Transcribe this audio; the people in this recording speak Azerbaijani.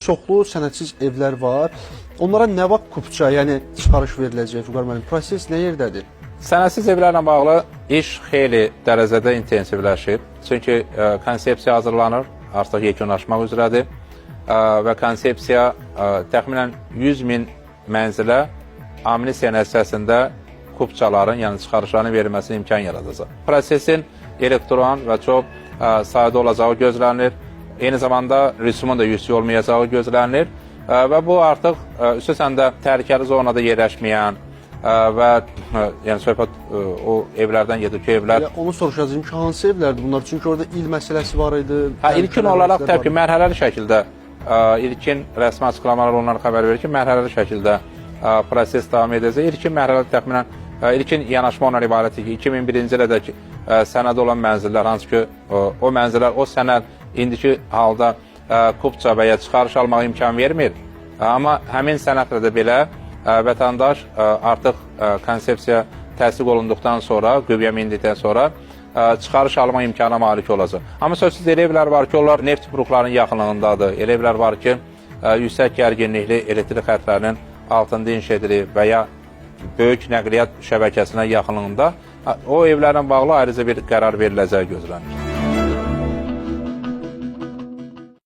Çoxlu sənədsiz evlər var. Onlara nə vaxt kupça, yəni çıxarış veriləcək, Vüqar müəllim? Proses nə yerdədir? Sənədsiz evlərlə bağlı iş xeyli dərəcədə intensivləşib. Çünki konsepsiya hazırlanır, artıq yekunlaşmaq üzrədir və konsepsiya təxminən 100 min mənzilə amnistiya nəticəsində kupçaların, yəni çıxarışların verilməsinə imkan yaradacaq. Prosesin elektron və çox sadə olacağı gözlənilir. Eyni zamanda rüsumun da yüksək olmayacağı gözlənilir və bu artıq xüsusən də təhlükəli zonada yerləşməyən və yəni söhbət o evlərdən gedir ki, evlər... Onu soruşacağım ki, hansı evlərdir bunlar? Çünki orada il məsələsi var idi. İlkin olaraq təbii ki, mərhələli şəkildə ilkin rəsmi açıqlamalar onlara xəbər verir ki, mərhələli şəkildə proses davam edəcək. İlkin mərhələ təxminən ilkin yanaşma ondan ibarətdir ki, 2001-ci ilədəki sənəd olan mənzillər, hansı ki, o mənzillər, o sənəd indiki halda kupça və ya çıxarış almağa imkan vermir. Amma həmin sənədlə də belə vətəndaş artıq konsepsiya təsdiq olunduqdan sonra, qüvvəyə mindikdən sonra çıxarış alma imkana malik olacaq. Amma sözsüz elə evlər var ki, onlar neft buruqlarının yaxınlığındadır. Elə evlər var ki, yüksək gərginlikli elektrik xətlərinin altında inşa edilir və ya böyük nəqliyyat şəbəkəsinə yaxınlığında o evlərlə bağlı ayrıca bir qərar veriləcəyi gözlənilir.